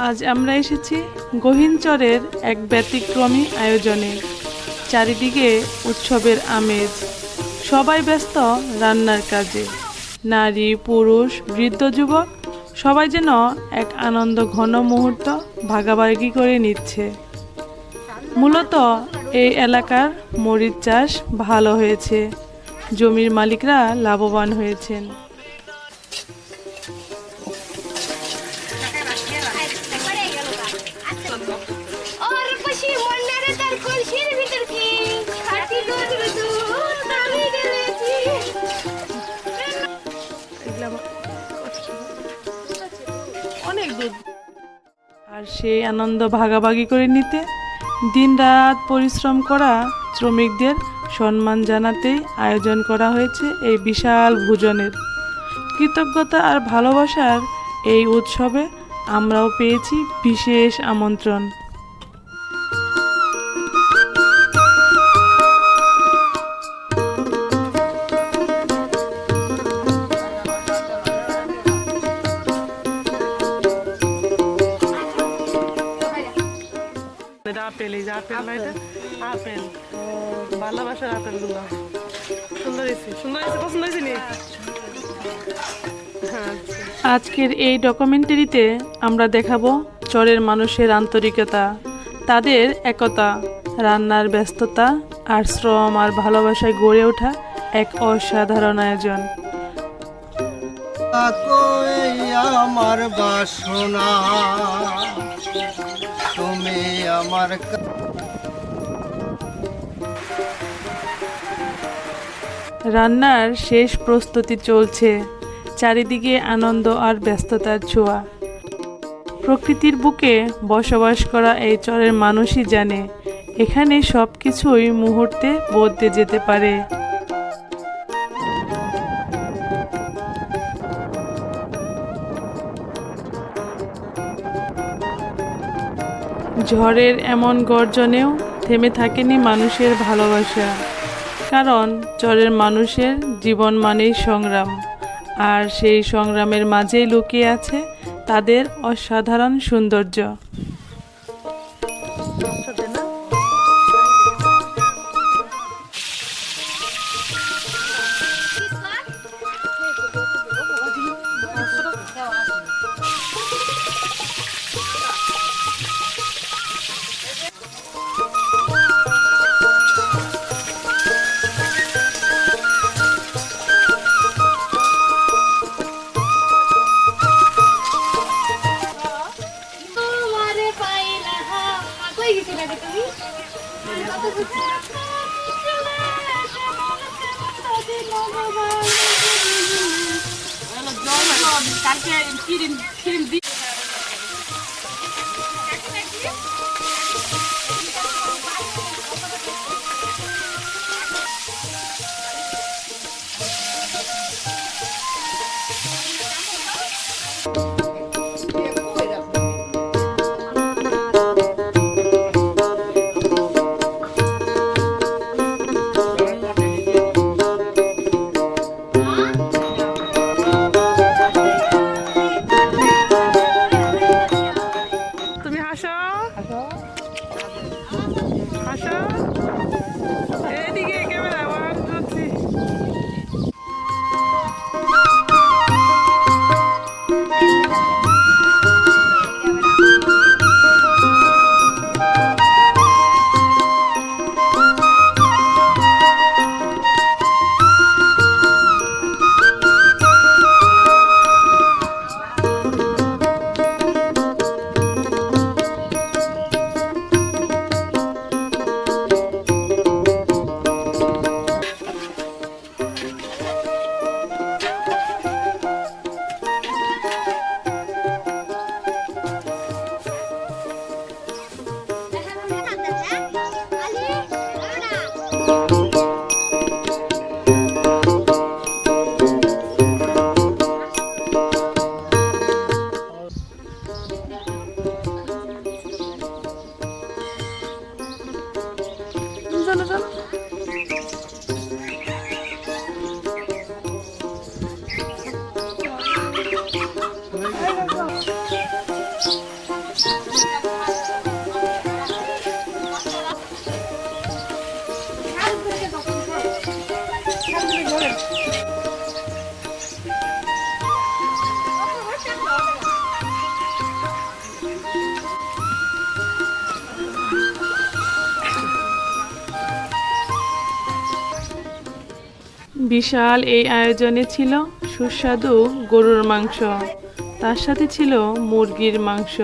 আজ আমরা এসেছি গহীনচরের এক ব্যতিক্রমী আয়োজনে। চারিদিকে উৎসবের আমেজ, সবাই ব্যস্ত রান্নার কাজে। নারী, পুরুষ, বৃদ্ধ, যুবক সবাই যেন এক আনন্দ ঘন মুহূর্ত ভাগাভাগি করে নিচ্ছে। মূলত এই এলাকার মরিচ চাষ ভালো হয়েছে, জমির মালিকরা লাভবান হয়েছেন। আর সেই আনন্দ ভাগাভাগি করে নিতে দিনরাত পরিশ্রম করা শ্রমিকদের সম্মান জানাতেই আয়োজন করা হয়েছে এই বিশাল ভোজনের। কৃতজ্ঞতা আর ভালোবাসার এই উৎসবে আমরাও পেয়েছি বিশেষ আমন্ত্রণ। আপেল, এই যে আপেল না, এটা আপেল, ভালোবাসার আপেল গুলো সুন্দর হয়েছে, সুন্দর হয়েছে, পছন্দ হয়েছে নি? আজকের এই ডকুমেন্টারিতে আমরা দেখাবো চরের মানুষের আন্তরিকতা, তাদের একতা, রান্নার ব্যস্ততা আর শ্রম আর ভালোবাসায় গড়ে ওঠা এক অসাধারণ আয়োজন। আমার বাসনা তুমি আমার। রান্নার শেষ প্রস্তুতি চলছে, চারিদিকে আনন্দ আর ব্যস্ততার ছোঁয়া। প্রকৃতির বুকে বসবাস করা এই চরের মানুষই জানে এখানে সব কিছুই মুহূর্তে বদলে যেতে পারে। ঝড়ের এমন গর্জনেও থেমে থাকেনি মানুষের ভালোবাসা, কারণ চরের মানুষের জীবন মানেই সংগ্রাম, আর সেই সংগ্রামের মাঝেই লুকিয়ে আছে তাদের অসাধারণ সৌন্দর্য। বিশাল এই আয়োজনে ছিল সুস্বাদু গরুর মাংস, তার সাথে ছিল মুরগির মাংস,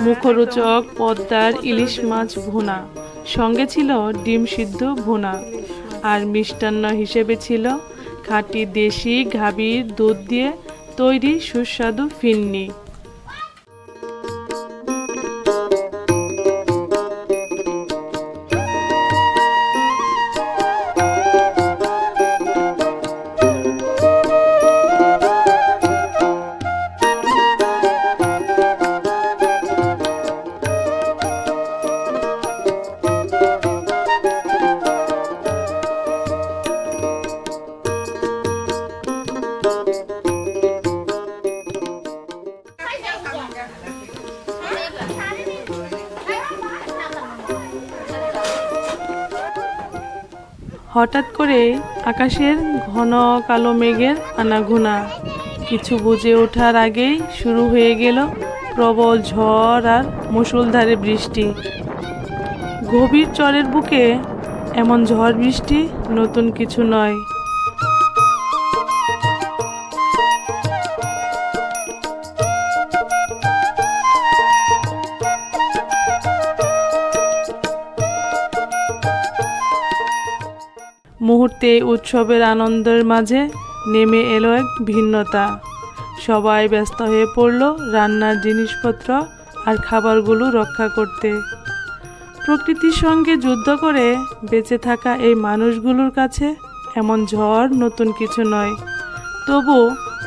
মুখরোচক পদ্মার ইলিশ মাছ ভুনা, সঙ্গে ছিল ডিম সিদ্ধ ভুনা, আর মিষ্টান্ন হিসেবে ছিল খাঁটি দেশি গাভীর দুধ দিয়ে তৈরি সুস্বাদু ফিন্নি। হঠাৎ করে আকাশের ঘন কালো মেঘের আনাগোনা, কিছু বুঝে ওঠার আগেই শুরু হয়ে গেল প্রবল ঝড় আর মুষলধারে বৃষ্টি। গভীর চরের বুকে এমন ঝড় বৃষ্টি নতুন কিছু নয়। মুহূর্তে উৎসবের আনন্দের মাঝে নেমে এলো এক ভিন্নতা। সবাই ব্যস্ত হয়ে পড়ল রান্নার জিনিসপত্র আর খাবারগুলো রক্ষা করতে। প্রকৃতির সঙ্গে যুদ্ধ করে বেঁচে থাকা এই মানুষগুলোর কাছে এমন ঝড় নতুন কিছু নয়। তবু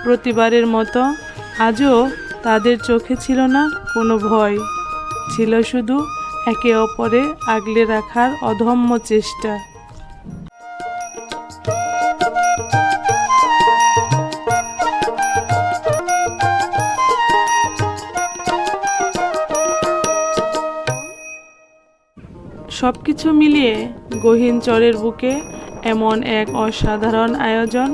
প্রতিবারের মতো আজও তাদের চোখে ছিল না কোনো ভয়, ছিল শুধু একে অপরে আগলে রাখার অদম্য চেষ্টা। সবকিছু মিলিয়ে গহীন চরের বুকে এমন এক অসাধারণ আয়োজন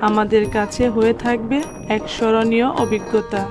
আমাদের কাছে হয়ে থাকবে এক স্মরণীয় অভিজ্ঞতা।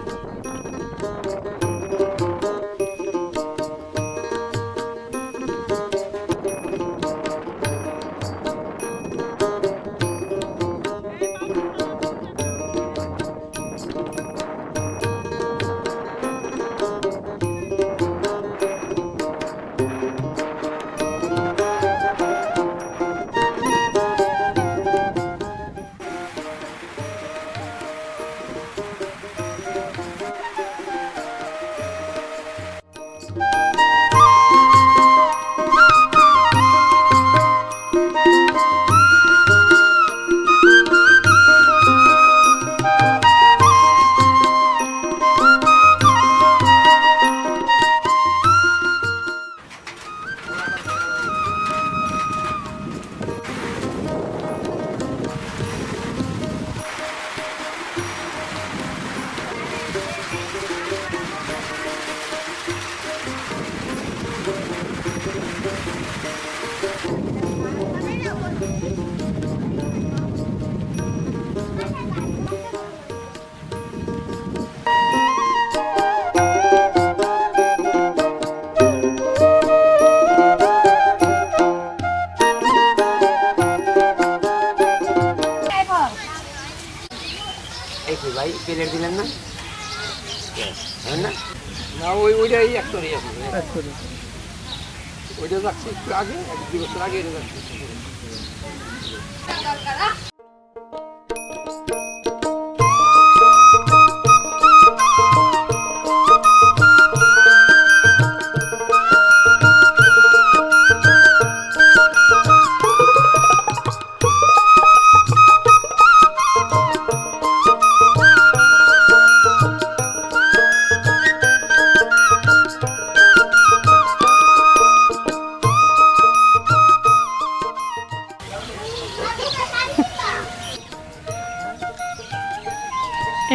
ভাই প্লেট দিলেন না না না ওইটাই একটারই আছে ওইটা যাচ্ছে একটু আগে 1-2 বছর আগে এটা যাচ্ছে।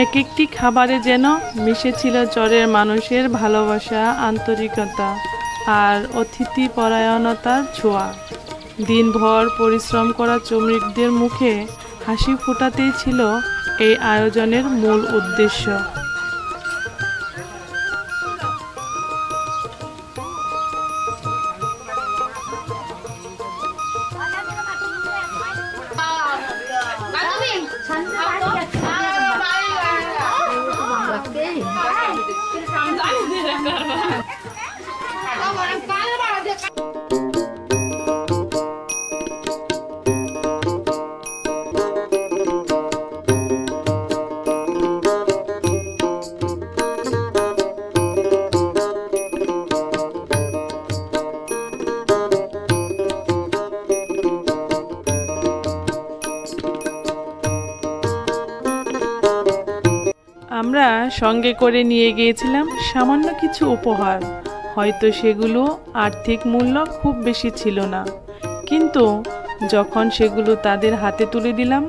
এক একটি খাবারে যেন মিশেছিল চরের মানুষের ভালোবাসা, আন্তরিকতা আর অতিথি পরায়ণতার ছোঁয়া। দিনভর পরিশ্রম করা শ্রমিকদের মুখে হাসি ফোটাতেই ছিল এই আয়োজনের মূল উদ্দেশ্য। আমরা সঙ্গে করে নিয়ে গিয়েছিলাম সামান্য কিছু উপহার। হয়তো সেগুলো আর্থিক মূল্য খুব বেশি ছিল না, কিন্তু যখন সেগুলো তাদের হাতে তুলে দিলাম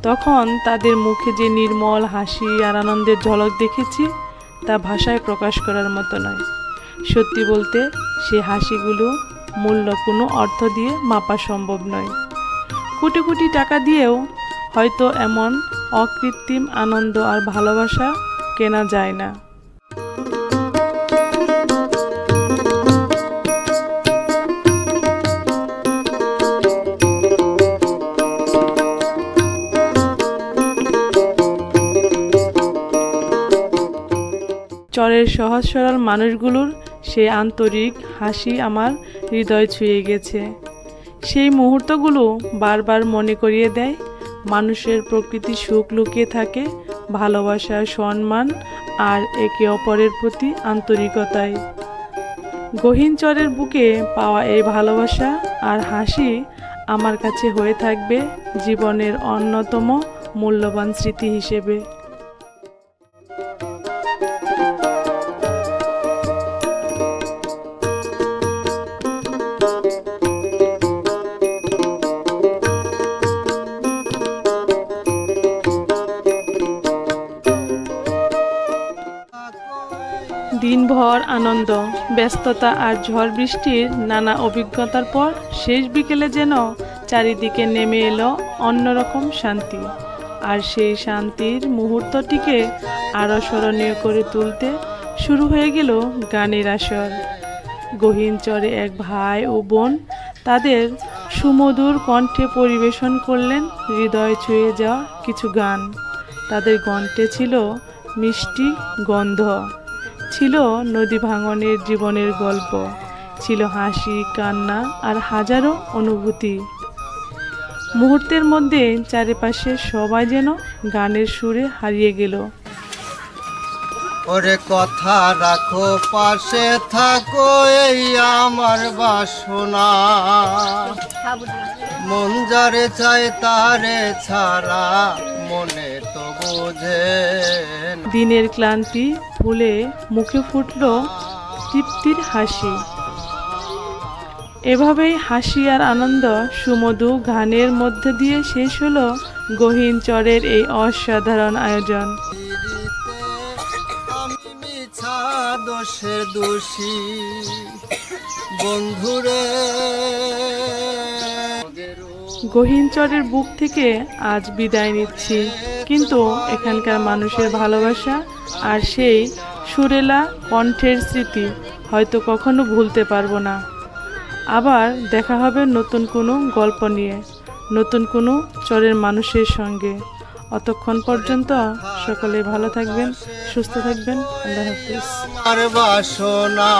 তখন তাদের মুখে যে নির্মল হাসি আর আনন্দের ঝলক দেখেছি তা ভাষায় প্রকাশ করার মতো নয়। সত্যি বলতে সে হাসিগুলো মূল্য কোনো অর্থ দিয়ে মাপা সম্ভব নয়। কোটি কোটি টাকা দিয়েও হয়তো এমন অকৃত্রিম আনন্দ আর ভালোবাসা কেনা যায় না। চরের সহজ সরল মানুষগুলোর সেই আন্তরিক হাসি আমার হৃদয় ছুঁয়ে গেছে। সেই মুহূর্তগুলো বারবার মনে করিয়ে দেয় মানুষের প্রকৃতি সুখ লুকিয়ে থাকে ভালোবাসা, সম্মান আর একে অপরের প্রতি আন্তরিকতায়। গহীন চরের বুকে পাওয়া এই ভালোবাসা আর হাসি আমার কাছে হয়ে থাকবে জীবনের অন্যতম মূল্যবান স্মৃতি হিসেবে। দিনভর আনন্দ, ব্যস্ততা আর ঝড় বৃষ্টির নানা অভিজ্ঞতার পর শেষ বিকেলে যেন চারিদিকে নেমে এলো অন্যরকম শান্তি। আর সেই শান্তির মুহূর্তটিকে আরও স্মরণীয় করে তুলতে শুরু হয়ে গেল গানের আসর। গহীন চরে এক ভাই ও বোন তাদের সুমধুর কণ্ঠে পরিবেশন করলেন হৃদয় ছুঁয়ে যাওয়া কিছু গান। তাদের কণ্ঠে ছিল মিষ্টি গন্ধ, ছিল নদী ভাঙনের জীবনের গল্প, ছিল হাসি, কান্না আর হাজারো অনুভূতি। মুহূর্তের মধ্যে চারিপাশে সবাই যেন গানের সুরে হারিয়ে গেল। ওরে কথা রাখো, পাশে থাকো, এই আমার বাসনা। মন যারে চায় তারে ছাড়া মনে তো বোঝে না। দিনের ক্লান্তি ভুলে মুখে ফুটল তৃপ্তির হাসি। এভাবেই হাসি আর আনন্দ সুমধু গানের মধ্যে দিয়ে শেষ হলো গহীন চরের এই অসাধারণ আয়োজন। আমি মিছা দোষের দোষী বন্ধুরে। গহীন চরের বুক থেকে আজ বিদায় নিচ্ছি, কিন্তু এখানকার মানুষের ভালোবাসা আর সেই সুরেলা কণ্ঠের স্মৃতি হয়তো কখনো ভুলতে পারবো না। আবার দেখা হবে নতুন কোনো গল্প নিয়ে, নতুন কোনো চরের মানুষের সঙ্গে। অতক্ষণ পর্যন্ত সকলে ভালো থাকবেন, সুস্থ থাকবেন। আল্লাহ হাফেজ। আমার বাসনা